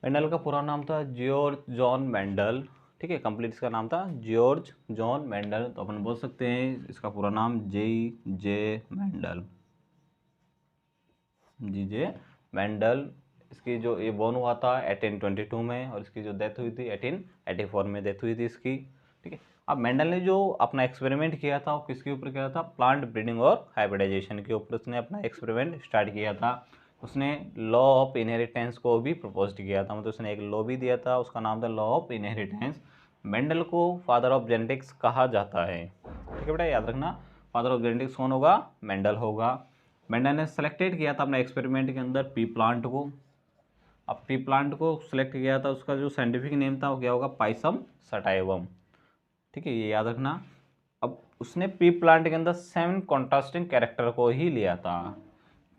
Mendel का पूरा नाम था जॉर्ज जॉन मेंडल। ठीक है, कंप्लीट इसका नाम था जॉर्ज जॉन मेंडल। तो अपन बोल सकते हैं इसका पूरा नाम जे मेंडल, जे मेंडल। इसकी जो ये बोर्न हुआ था 1822 में और इसकी जो डेथ हुई थी 1884 में डेथ हुई थी इसकी। ठीक है, अब मेंडल ने जो अपना एक्सपेरिमेंट किया था वो किसके ऊपर किया था? प्लांट ब्रीडिंग और हाइब्रिडाइजेशन के ऊपर उसने अपना एक्सपेरिमेंट स्टार्ट किया था। उसने लॉ ऑफ इनहेरिटेंस को भी प्रपोज किया था, मतलब उसने एक लॉ भी दिया था, उसका नाम था लॉ ऑफ इनहेरिटेंस। मेंडल को फादर ऑफ जेनेटिक्स कहा जाता है। ठीक है बेटा, याद रखना, फादर ऑफ जेनेटिक्स कौन होगा? मेंडल होगा। मेंडल ने सेलेक्टेड किया था अपने एक्सपेरिमेंट के अंदर पी प्लांट को। अब पी प्लांट को सिलेक्ट किया था, उसका जो साइंटिफिक नेम था वो क्या होगा? Pisum sativum. ठीक है, ये याद रखना। अब उसने पी प्लांट के अंदर 7 कॉन्ट्रास्टिंग कैरेक्टर को ही लिया था।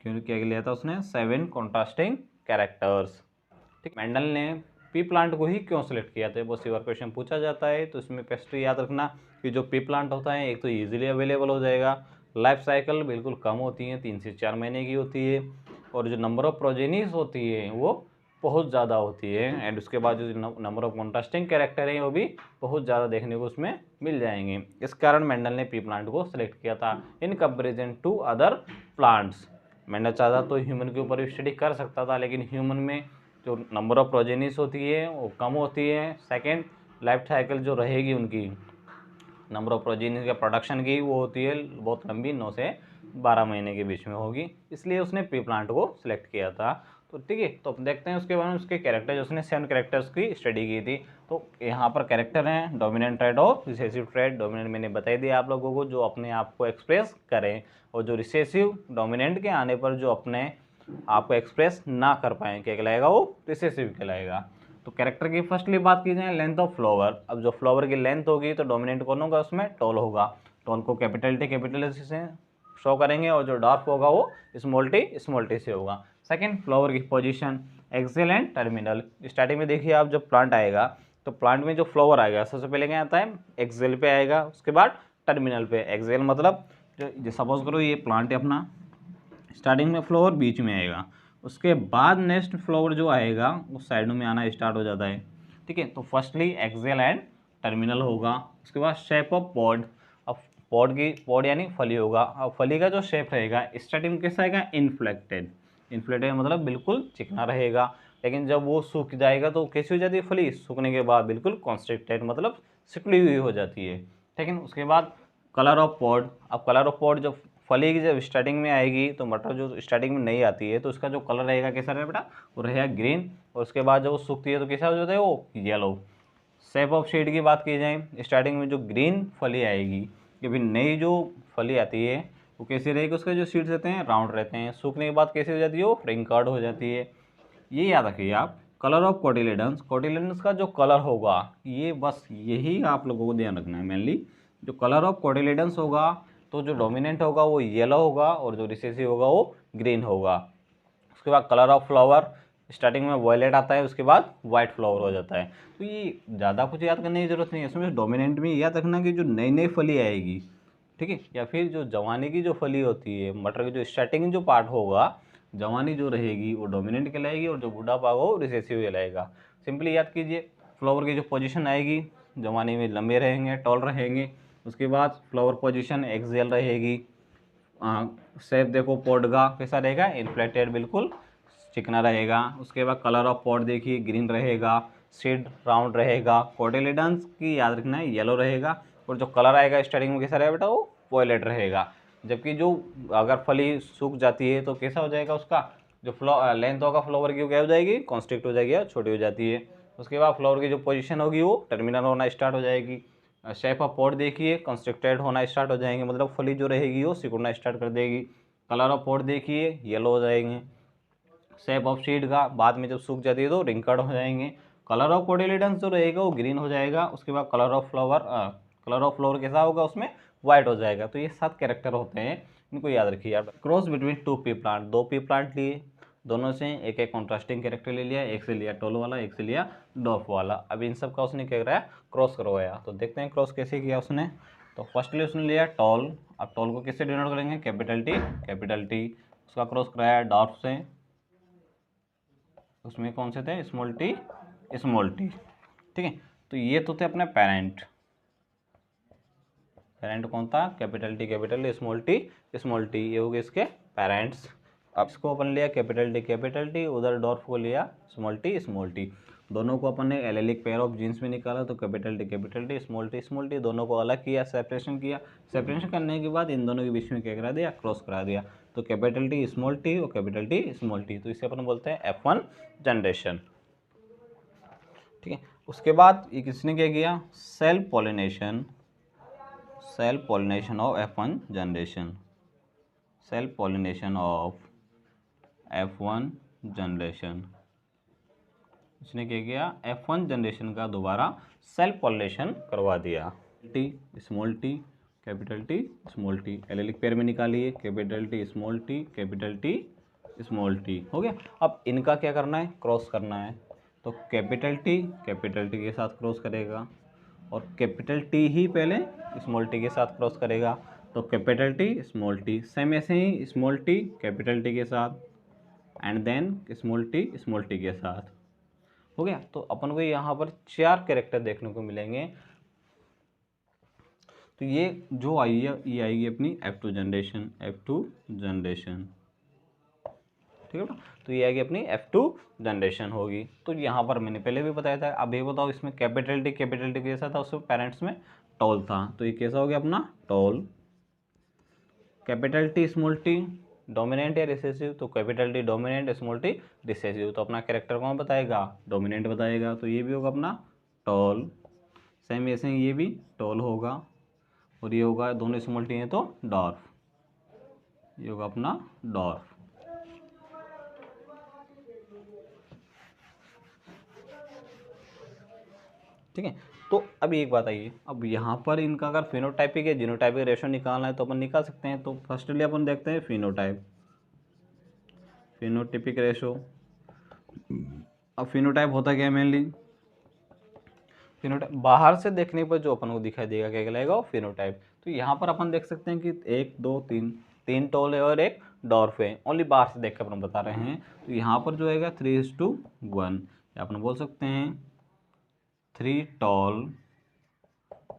क्यों क्या लिया था उसने? 7 कॉन्ट्रास्टिंग कैरेक्टर्स। ठीक, मेंडल ने पी प्लांट को ही क्यों सिलेक्ट किया था? बहुत सी बार क्वेश्चन पूछा जाता है, तो इसमें पेस्ट्री याद रखना कि जो पी प्लांट होता है एक तो ईजिली अवेलेबल हो जाएगा, लाइफ साइकिल बिल्कुल कम होती है, 3 से 4 महीने की होती है, और जो नंबर ऑफ प्रोजेनीज होती है वो बहुत ज़्यादा होती है, एंड उसके बाद जो नंबर ऑफ कॉन्ट्रास्टिंग कैरेक्टर हैं वो भी बहुत ज़्यादा देखने को उसमें मिल जाएंगे। इस कारण मेंडल ने पी प्लांट को सिलेक्ट किया था in comparison to other plants. Mendel चाहता तो ह्यूमन के ऊपर भी स्टडी कर सकता था, लेकिन ह्यूमन में जो नंबर ऑफ प्रोजेनिस होती है वो कम होती है। सेकेंड, लाइफ साइकिल जो रहेगी उनकी नंबर ऑफ प्रोजेनिस के प्रोडक्शन की वो होती है बहुत लंबी, 9 से 12 महीने के बीच में होगी, इसलिए उसने पी प्लांट को सिलेक्ट किया था। तो ठीक है, तो देखते हैं उसके बाद उसके कैरेक्टर, जो उसने 7 कैरेक्टर्स की स्टडी की थी। तो यहाँ पर कैरेक्टर हैं डोमिनेंट ट्रेड और रिसेसिव ट्रेड। डोमिनेंट मैंने बता दिया आप लोगों को, जो अपने आप को एक्सप्रेस करें, और जो रिसेसिव डोमिनेंट के आने पर जो अपने आपको एक्सप्रेस ना कर पाए, क्या कहलाएगा? वो रिसेसिव कहलाएगा। तो कैरेक्टर की फर्स्टली बात की जाए, लेंथ ऑफ फ्लावर। अब जो फ्लावर की लेंथ होगी तो डोमिनेंट कौन होगा? उसमें टॉल होगा। टॉल को कैपिटल टी से शो करेंगे, और जो डार्क होगा वो स्मॉल टी से होगा। सेकंड, फ्लावर की position, axial and terminal. Starting में देखिए आप, जब प्लांट आएगा तो प्लांट में जो फ्लावर आएगा सबसे पहले क्या आता है? एक्सेल पे आएगा, उसके बाद टर्मिनल पे। एक्सेल मतलब जो सपोज करो ये प्लांट है अपना, स्टार्टिंग में फ्लावर बीच में आएगा, उसके बाद नेक्स्ट फ्लावर जो आएगा वो साइडों में आना स्टार्ट हो जाता है। ठीक है, तो फर्स्टली एक्सेल एंड टर्मिनल होगा। उसके बाद शेप ऑफ पॉड। अब पॉड यानी फली होगा। अब फली का जो शेप रहेगा स्टार्टिंग में कैसा आएगा? इन्फ्लेक्टेड। इन्फ्लेक्टेड मतलब बिल्कुल चिकना रहेगा, लेकिन जब वो सूख जाएगा तो कैसी हो जाती है फली? सूखने के बाद बिल्कुल कॉन्स्ट्रिक्टेड, मतलब सिकुड़ी हुई हो जाती है। ठीक है, उसके बाद कलर ऑफ पॉड। अब कलर ऑफ पॉड जब फली की जब स्टार्टिंग में आएगी तो मटर जो स्टार्टिंग में नहीं आती है तो उसका जो कलर रहेगा कैसा रहेगा बेटा? वो रहेगा ग्रीन। और उसके बाद जब वो सूखती है तो कैसा हो जाता है? वो येलो। शेप ऑफ सीड की बात की जाए, स्टार्टिंग में जो ग्रीन फली आएगी, कि फिर नई जो फली आती है वो कैसी रहेगी? उसके जो सीड्स रहते हैं राउंड रहते हैं। सूखने के बाद कैसी हो जाती है? वो रिंकर्ड हो जाती है। ये याद रखिए आप। कलर ऑफ कोटिलेडन्स, कोटिलेडन्स का जो कलर होगा, ये बस यही आप लोगों को ध्यान रखना है मेनली। जो कलर ऑफ कोटिलेडन्स होगा तो जो डोमिनेंट होगा वो येलो होगा, और जो रिसेसिव होगा वो ग्रीन होगा। उसके बाद कलर ऑफ फ्लावर, स्टार्टिंग में वॉयलेट आता है, उसके बाद वाइट फ्लावर हो जाता है। तो ये ज़्यादा कुछ याद करने की जरूरत नहीं है, इसमें डोमिनेंट में याद रखना कि जो नई नई फली आएगी, ठीक है, या फिर जो जवानी की जो फली होती है, मटर की जो स्टार्टिंग जो पार्ट होगा, जवानी जो रहेगी वो डोमिनेंट कहलाएगी, और जो बुढ़ापा वो रिसेसिव कहलाएगा। सिंपली याद कीजिए, फ्लावर की जो पोजीशन आएगी, जवानी में लंबे रहेंगे, टॉल रहेंगे। उसके बाद फ्लावर पोजीशन एक्सेल रहेगी। शेप देखो पॉड का कैसा रहेगा? इन्फ्लेटेड, बिल्कुल चिकना रहेगा। उसके बाद कलर ऑफ पॉड देखिए ग्रीन रहेगा, सीड राउंड रहेगा। कोटिलेडन्स की याद रखना है येलो रहेगा, और जो कलर आएगा स्टार्टिंग में कैसा रहेगा बेटा? वो वॉयलेट रहेगा। जबकि जो अगर फली सूख जाती है तो कैसा हो जाएगा? उसका जो लेंथ होगा फ्लावर की वो क्या हो जाएगी? कॉन्स्ट्रिक्ट हो जाएगी, छोटी हो जाती है। उसके बाद फ्लावर की जो पोजीशन होगी वो टर्मिनल होना स्टार्ट हो जाएगी। शेप ऑफ पॉड देखिए कंस्ट्रक्टेड होना स्टार्ट हो जाएंगे, मतलब फली जो रहेगी वो सिकुड़ना स्टार्ट कर देगी। कलर ऑफ पॉड देखिए येलो हो जाएंगे। शेप ऑफ सीड का बाद में जब सूख जाती है तो रिंकर्ड हो जाएंगे। कलर ऑफ कोटिलेडन्स जो रहेगा वो ग्रीन हो जाएगा। उसके बाद कलर ऑफ फ्लावर कैसा होगा? उसमें वाइट हो जाएगा। तो ये 7 कैरेक्टर होते हैं, इनको याद रखिए आप। Cross between 2 pea plant, 2 pea plant लिए, दोनों से एक एक कॉन्ट्रास्टिंग कैरेक्टर ले लिया, एक से लिया टॉल वाला, एक से लिया डॉफ वाला। अब इन सब का उसने क्या कराया? क्रॉस करवाया। तो देखते हैं क्रॉस कैसे किया उसने। तो फर्स्टली उसने लिया टॉल। अब टॉल को किससे डिनोट करेंगे? Capital T. उसका क्रॉस कराया डॉफ से। उसमें कौन से थे, स्मॉल टी स्मॉल टी, ठीक है। तो ये तो थे अपने पेरेंट, पेरेंट कौन था, कैपिटल टी स्मॉल टी, ये हो गए इसके पेरेंट्स। अब इसको अपन लिया कैपिटल टी, उधर डॉर्फ को लिया स्मॉल टी, दोनों को अपन ने एलेलिक पेयर ऑफ जीन्स में निकाला, तो कैपिटल टी स्मॉल टी, दोनों को अलग किया, सेपरेशन किया, सेपरेशन करने के बाद इन दोनों के बीच में क्या करा दिया, क्रॉस करा दिया, तो कैपिटल टी स्मॉल टी और कैपिटल टी स्मॉल टी, तो इसे अपन बोलते हैं F1 जनरेशन, ठीक है। उसके बाद ये किसने क्या किया, self pollination of F1 generation, self pollination of F1 generation, इसने क्या किया, F1 जनरेशन का दोबारा सेल्फ पॉलिनेशन करवा दिया, T small T capital T small T, allylic pair में निकालिए, कैपिटल टी स्मॉल टी हो गया। अब इनका क्या करना है, क्रॉस करना है, तो कैपिटल टी के साथ क्रॉस करेगा, और कैपिटल टी ही पहले स्मॉल टी के साथ क्रॉस करेगा, तो capital T small T, same ऐसे ही स्मॉल टी कैपिटल टी के साथ, एंड देन स्मॉल टी के साथ, हो गया। तो अपन को यहाँ पर 4 कैरेक्टर देखने को मिलेंगे। तो ये जो आई है ये आएगी अपनी F2 जनरेशन, ठीक है ना। तो ये आएगी अपनी F2 जनरेशन होगी। तो यहाँ पर मैंने पहले भी बताया था। अब ये बताओ, इसमें कैपिटल टी कैसा था, उसमें पेरेंट्स में टॉल था, तो ये कैसा हो गया अपना tall. Capital T small T dominant या रिसेसिव, तो capital T dominant, small T recessive, तो अपना कैरेक्टर कौन बताएगा, डोमिनेंट बताएगा, तो ये भी होगा अपना टॉल। सेम ऐसे ये भी टॉल होगा, और ये होगा, दोनों स्मॉल टी हैं तो डॉर्फ, ये होगा अपना डॉर्फ। ठीक है। तो अब एक बात आइए, अब यहाँ पर इनका अगर फिनोटाइपिक या जीनोटाइपिक रेशो निकालना है तो अपन निकाल सकते हैं। तो फर्स्टली अपन देखते हैं फिनोटाइपिक रेशो। अब फिनोटाइप होता क्या है, मेनली फिनोटाइप बाहर से देखने पर जो अपन को दिखाई देगा क्या कहलाएगा, वो फिनोटाइप। तो यहाँ पर अपन देख सकते हैं कि 1 2 3 टॉल है और एक डॉर्फ है, ओनली बाहर से देख कर अपन बता रहे हैं। तो यहाँ पर जो है 3:1, या अपन बोल सकते हैं 3 टॉल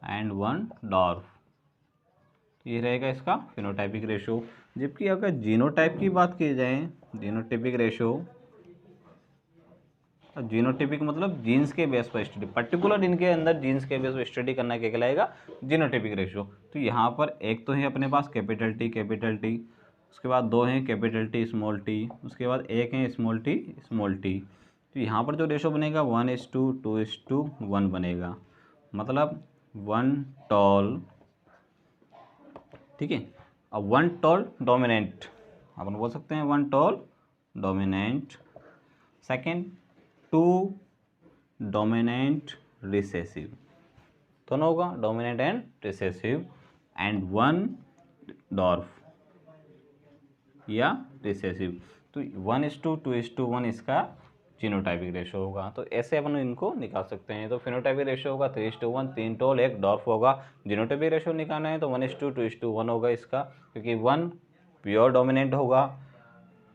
एंड 1 डॉर्फ, ये रहेगा इसका फिनोटाइपिक रेशो। जबकि अगर जीनोटाइप की बात की जाए, जीनोटाइपिक रेशो, जीनोटाइपिक मतलब जीन्स के बेस पर स्टडी, पर्टिकुलर इनके अंदर जीन्स के बेस पर स्टडी करना क्या कहलाएगा, जीनोटाइपिक रेशो। तो यहाँ पर एक तो है अपने पास कैपिटल टी, उसके बाद 2 हैं कैपिटल टी स्मॉल टी, उसके बाद एक है स्मॉल टी। तो यहाँ पर जो रेशो बनेगा 1:2:1 बनेगा, मतलब 1 टॉल, ठीक है। अब 1 टॉल डोमिनेंट, अपन बोल सकते हैं 1 tall dominant, second 2 dominant recessive, दोनों होगा dominant and recessive, and 1 dwarf या रिसेसिव। तो 1:2:1 इसका जीनोटाइपिक रेशो होगा। तो ऐसे अपन इनको निकाल सकते हैं। तो फिनोटाइपिक रेशो होगा 3:1, 3 टॉल 1 डॉर्फ होगा। जीनोटाइपिक रेशो निकालना है तो 1:2:1 होगा इसका, क्योंकि 1 प्योर डोमिनेंट होगा,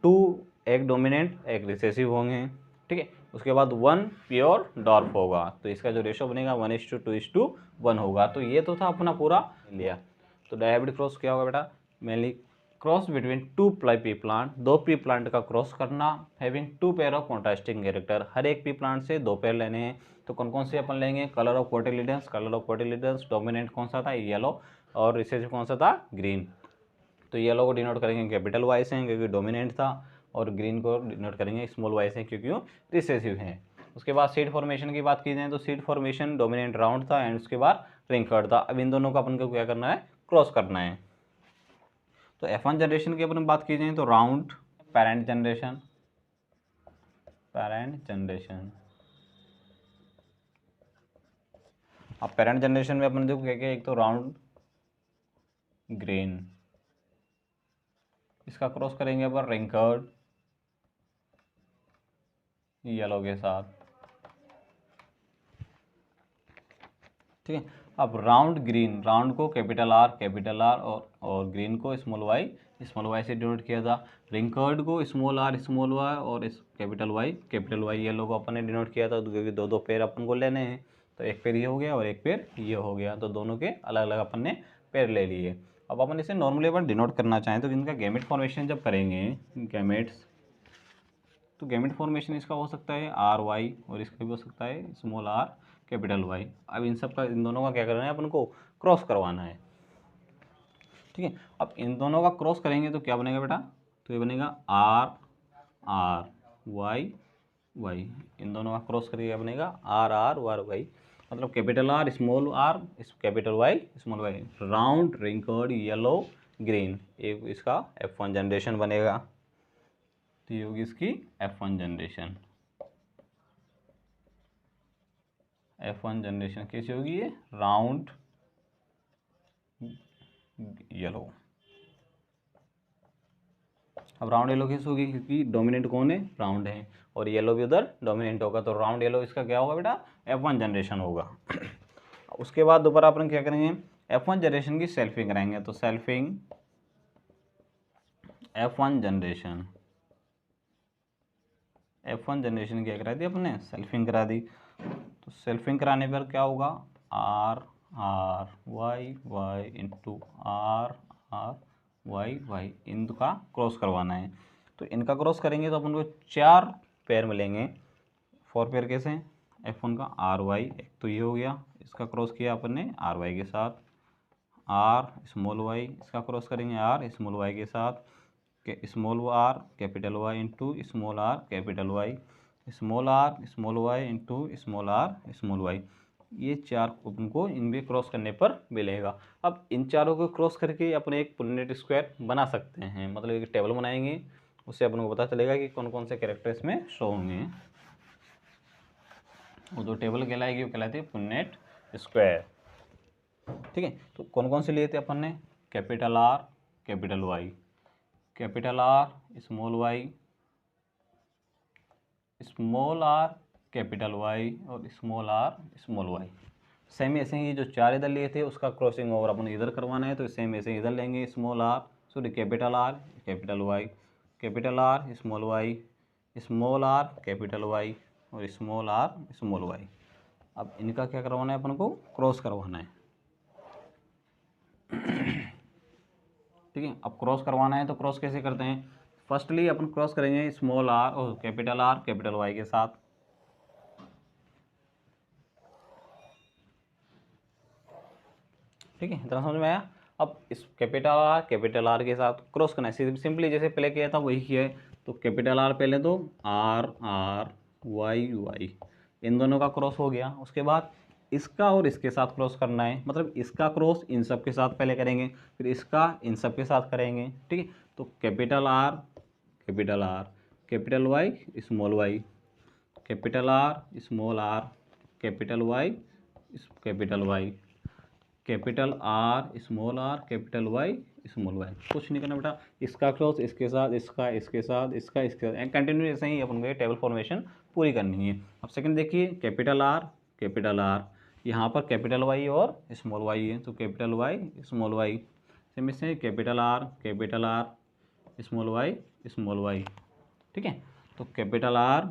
2 एक डोमिनेंट एक रिसेसिव होंगे, ठीक है। उसके बाद 1 प्योर डॉर्फ होगा, तो इसका जो रेशो बनेगा 1:2:1 होगा। तो ये तो था अपना पूरा लिया। तो डायहाइब्रिड क्रॉस क्या होगा बेटा, mainly cross between 2 pea plant, 2 pea plant का क्रॉस करना, having 2 pair of contrasting character, हर एक पी प्लांट से 2 पेयर लेने हैं। तो कौन कौन से अपन लेंगे, कलर ऑफ कोटिलिडन्स, डोमिनेंट कौन सा था, येलो, और रिसेसिव कौन सा था, ग्रीन। तो येलो को डिनोट करेंगे कैपिटल वाई से क्योंकि डोमिनेंट था, और ग्रीन को डिनोट करेंगे स्मॉल वाई से क्योंकि वो रिसेसिव है। उसके बाद सीड फॉर्मेशन की बात की जाए तो सीड फॉर्मेशन डोमिनेंट राउंड था एंड उसके बाद रिंकर्ड था। अब इन दोनों का अपन को क्या करना है, क्रॉस करना है। तो F1 जनरेशन की अपन बात की जाए तो राउंड पेरेंट जनरेशन, अब पेरेंट जनरेशन में अपन देखो क्या क्या, एक तो राउंड ग्रीन, इसका क्रॉस करेंगे अपन रिंकर्ड येलो के साथ, ठीक है। अब राउंड ग्रीन, राउंड को कैपिटल आर और ग्रीन को स्मॉल वाई स्मॉल वाई से डिनोट किया था। रिंकर्ड को स्मॉल आर स्मॉल वाई और इस कैपिटल वाई ये लोग अपन ने डिनोट किया था, क्योंकि दो दो पेयर अपन को लेने हैं, तो एक पेयर ये हो गया और एक पेयर ये हो गया, तो दोनों के अलग अलग अपन ने पेयर ले लिए। अब अपन इसे नॉर्मली अपन डिनोट करना चाहें तो इनका गैमेट फॉर्मेशन जब करेंगे, गैमेट्स, तो गैमेट फॉर्मेशन इसका हो सकता है आर वाई और इसका भी हो सकता है स्मॉल आर कैपिटल वाई। अब इन सब का, इन दोनों का क्या करना है अपन को, क्रॉस करवाना है, ठीक है। अब इन दोनों का क्रॉस करेंगे तो क्या बनेगा बेटा, तो ये बनेगा आर आर वाई वाई, इन दोनों का क्रॉस करके क्या बनेगा, आर आर वाई वाई, मतलब capital R small R capital Y small Y, round wrinkled yellow green, एक इसका F1 जनरेशन बनेगा। तो ये होगी इसकी F1 जनरेशन। F1 जनरेशन कैसी होगी, ये राउंड येलो। अब राउंड येलो कैसे होगी, क्योंकि डोमिनेंट कौन है, राउंड है, और येलो भी उधर डोमिनेंट होगा, तो राउंड येलो इसका क्या होगा बेटा, F1 जनरेशन होगा। उसके बाद दोबारा अपन क्या करेंगे, F1 जनरेशन की सेल्फिंग कराएंगे, तो selfing F1 generation, F1 generation क्या करा दी अपने, सेल्फिंग करा दी। तो सेल्फिंग कराने पर क्या होगा, R R Y Y into R R Y Y, इनका क्रॉस करवाना है। तो इनका क्रॉस करेंगे तो अपन को 4 पेयर मिलेंगे। 4 पेयर कैसे, F1 का आर वाई, एक तो ये हो गया, इसका क्रॉस किया अपन ने आर वाई के साथ, आर स्मॉल वाई, इसका क्रॉस करेंगे आर स्मॉल वाई के साथ, small R capital Y into small R capital Y, small R small Y into small R small Y, ये 4 उनको इनमें क्रॉस करने पर मिलेगा। अब इन चारों को क्रॉस करके अपन एक पुनेट स्क्वायर बना सकते हैं, मतलब एक टेबल बनाएंगे, उससे अपन को पता चलेगा कि कौन कौन से कैरेक्टर इसमें शो होंगे। वो जो टेबल कहलाएगी वो कहलाती है पुनेट स्क्वायर, ठीक है। तो कौन कौन से लिए थे अपन ने, capital R capital Y, capital R small Y, small R capital Y और small R small Y. Same ऐसे ही जो 4 इधर लिए थे उसका क्रॉसिंग ओवर अपन इधर करवाना है, तो सेम ऐसे इधर लेंगे, small R sorry capital R capital Y, capital R small Y, small R capital Y और स्मॉल आर स्मॉल वाई। अब इनका क्या करवाना है अपन को, क्रॉस करवाना है, ठीक है। अब क्रॉस करवाना है तो क्रॉस कैसे करते हैं, फर्स्टली अपन क्रॉस करेंगे स्मॉल आर और कैपिटल वाई के साथ, ठीक है, इतना समझ में आया। अब इस कैपिटल आर के साथ क्रॉस करना है, सिंपली जैसे पहले किया था वही किया है। तो कैपिटल आर पहले तो आर आर वाई वाई, इन दोनों का क्रॉस हो गया। उसके बाद इसका और इसके साथ क्रॉस करना है, मतलब इसका क्रॉस इन सब के साथ पहले करेंगे, फिर इसका इन सब के साथ करेंगे, ठीक है। तो capital R capital Y small Y, capital R capital Y capital Y, capital R capital Y small Y. कुछ नहीं करना बेटा, इसका क्रॉस इसके साथ, इसका इसके साथ, इसका इसके साथ, कंटिन्यू ऐसे ही अपन को टेबल फॉर्मेशन पूरी करनी है। अब सेकंड देखिए, कैपिटल आर यहाँ पर कैपिटल वाई और स्मॉल वाई है, तो capital Y small Y, same इससे कैपिटल आर स्मॉल वाई, ठीक है। तो capital R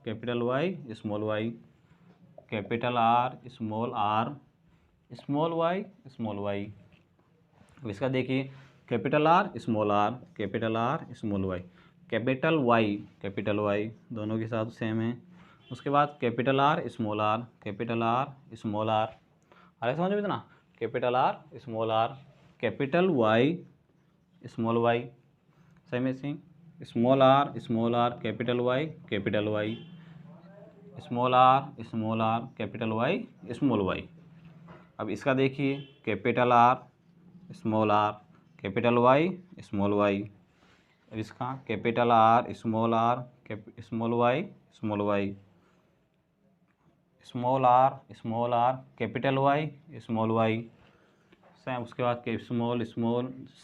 capital Y small Y, capital R small Y small Y. अब इसका देखिए, capital R small Y, capital Y दोनों के साथ सेम है। उसके बाद कैपिटल आर स्मॉल आर अरे समझ में इतना, capital R capital Y small Y, same ऐसे small R capital Y small R capital Y small Y. अब इसका देखिए, capital R capital Y small Y, अब इसका capital R small Y small Y, small R capital Y small Y, same. उसके बाद small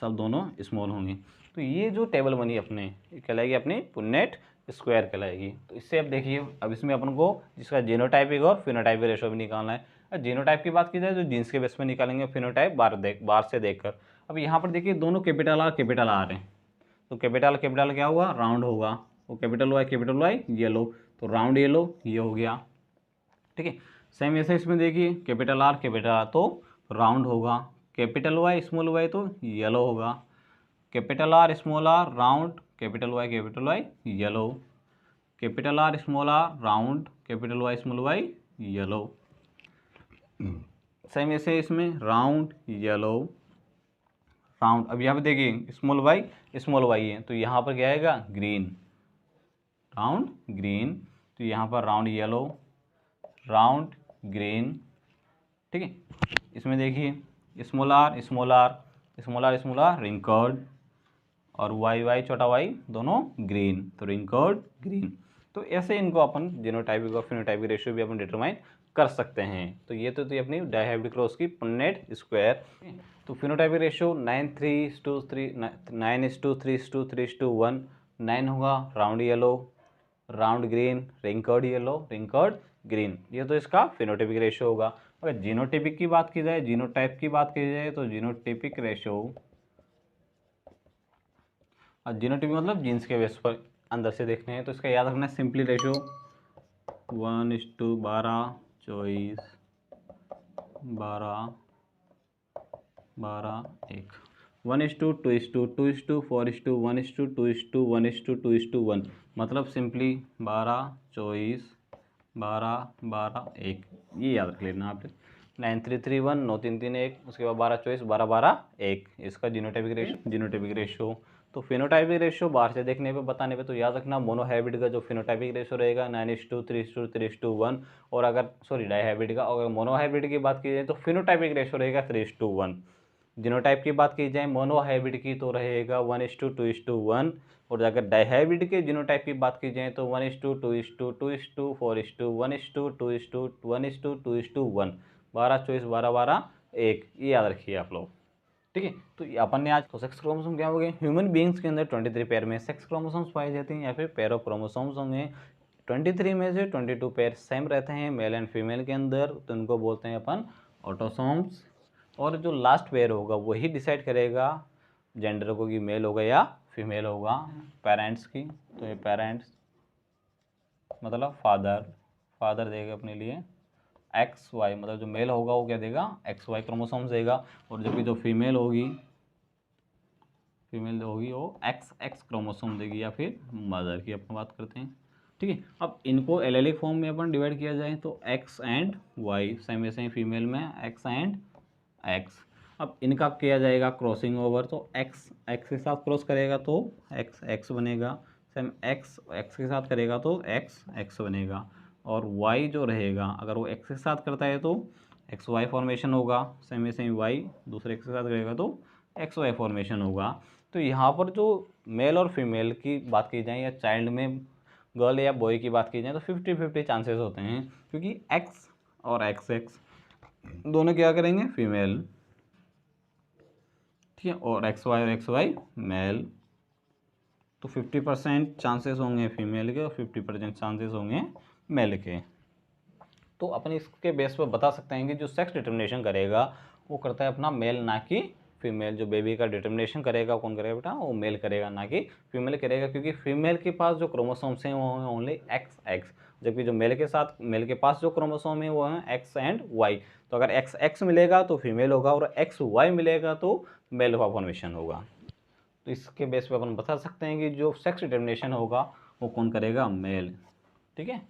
सब दोनों स्मॉल होंगे। तो ये जो टेबल बनी अपने, ये कहलाएगी अपनी पुनेट स्क्वायर कहलाएगी। तो इससे अब देखिए, अब इसमें अपन को जिसका जीनोटाइपिक और फिनोटाइपिक रेशो भी निकालना है। जीनोटाइप की बात की जाए तो जीन्स के बेस में निकालेंगे, फिनोटाइप बाहर से देखकर। अब यहाँ पर देखिए दोनों कैपिटल आर हैं, तो कैपिटल क्या हुआ, राउंड होगा, वो कैपिटल वाई येलो, तो राउंड येलो ये हो गया। ठीक है, सेम ऐसे इसमें देखिए कैपिटल आर तो राउंड होगा, कैपिटल वाई तो येलो होगा, capital R round, capital Y yellow, capital R round, capital Y yellow. Same ऐसे इसमें राउंड येलो राउंड। अब यहाँ पे देखिए स्मॉल वाई है, तो यहाँ पर क्या आएगा, ग्रीन, राउंड ग्रीन, तो यहाँ पर राउंड येलो, राउंड ग्रीन। ठीक है, इसमें देखिए स्मॉल आर रिंकर्ड, और वाई छोटा वाई दोनों ग्रीन, तो रिंकर्ड ग्रीन। तो ऐसे इनको अपन जीनोटाइपिक और फिनोटाइपिक रेशियो भी अपन डिटरमाइन कर सकते हैं। तो ये तो थी अपनी डायहाइब्रिड क्रॉस की पुन्नेट स्क्वायर। तो फिनोटाइपिक रेशियो 9:3:1, 9 होगा round yellow, round green, wrinkled yellow, wrinkled green, ये तो इसका फिनोटाइपिक रेशियो होगा। अगर जीनोटाइपिक की बात की जाए, जीनोटाइप की बात की जाए, तो जीनोटाइपिक रेशियो, और जीनोटाइपिक मतलब जीन्स के बेस पर अंदर से देखने हैं, तो इसका याद रखना है सिंपली रेशियो 1:12 24 12 12 1, 1:2:2, 2:4:1, 1:2:1, 2:1, मतलब सिंपली 12 24 12 12 1, ये याद रख लेना आप। 9:3:3:1, 9:3:3:1, उसके बाद 12 24 12 12 1, इसका जीनोटाइपिक रेशियो। तो फिनोटाइपिक रेशियो बाहर से देखने पे बताने पे तो याद रखना मोनोहाइब्रिड का जो फिनोटाइपिक रेशियो रहेगा 9:3:3:1, और अगर डायहाइब्रिड का, अगर मोनोहाइब्रिड की बात की जाए तो फिनोटाइपिक रेशियो रहेगा 3:1। जीनोटाइप की बात की जाए मोनोहाइब्रिड की तो रहेगा 1:2:1, और अगर डायहाइब्रिड के जीनोटाइप की बात की जाए तो 1:2:2, 1:4:1, 12 24 12 12 1, ये याद रखिए आप लोग। ठीक है, तो अपन ने आज तो सेक्स क्रोमोसोम क्या हो गए, ह्यूमन बींग्स के अंदर 23 पेयर में सेक्स क्रोमोसोम्स पाए जाते हैं, या फिर पेयर ऑफ क्रोमोसोम्स होंगे 23 में से 22 पेयर सेम रहते हैं मेल एंड फीमेल के अंदर, तो इनको बोलते हैं अपन ऑटोसोम्स। और जो लास्ट पेयर होगा वही डिसाइड करेगा जेंडर को कि मेल होगा या फीमेल होगा। पेरेंट्स की, तो ये पेरेंट्स मतलब फादर देगा अपने लिए XY, मतलब जो मेल होगा वो क्या देगा, XY क्रोमोसोम्स देगा, और जबकि जो फीमेल होगी वो XX क्रोमोसोम देगी, या फिर मदर की अपन बात करते हैं। ठीक है, अब इनको एलेलिक फॉर्म में अपन डिवाइड किया जाए तो X एंड Y, सेम वैसे ही फीमेल में X एंड X। अब इनका किया जाएगा क्रॉसिंग ओवर, तो X के साथ क्रॉस करेगा तो X बनेगा, सेम X के साथ करेगा तो X बनेगा, और Y जो रहेगा अगर वो X के साथ करता है तो XY फॉर्मेशन होगा, सेम वैसे ही Y दूसरे X के साथ करेगा तो XY फॉर्मेशन होगा। तो यहाँ पर जो मेल और फीमेल की बात की जाए, या चाइल्ड में गर्ल या बॉय की बात की जाए, तो 50-50 चांसेस होते हैं, क्योंकि X और XX दोनों क्या करेंगे, फीमेल। ठीक है, और XY मेल, तो 50% चांसेस होंगे फीमेल के और 50% चांसेस होंगे मेल के। तो अपन इसके बेस पर बता सकते हैं कि जो सेक्स डिटर्मिनेशन करेगा वो करता है अपना मेल, ना कि फीमेल। जो बेबी का डिटर्मिनेशन करेगा कौन करेगा बेटा, वो मेल करेगा, ना कि फीमेल करेगा, क्योंकि फीमेल के पास जो क्रोमोसोम्स हैं वो हैं ओनली XX, जबकि जो मेल के पास जो क्रोमोसोम है वो है X एंड Y। तो अगर XX मिलेगा तो फीमेल होगा, और XY मिलेगा तो मेल का फॉर्मेशन होगा। तो इसके बेस पे अपन बता सकते हैं कि जो सेक्स डिटर्मिनेशन होगा वो कौन करेगा, मेल। ठीक है।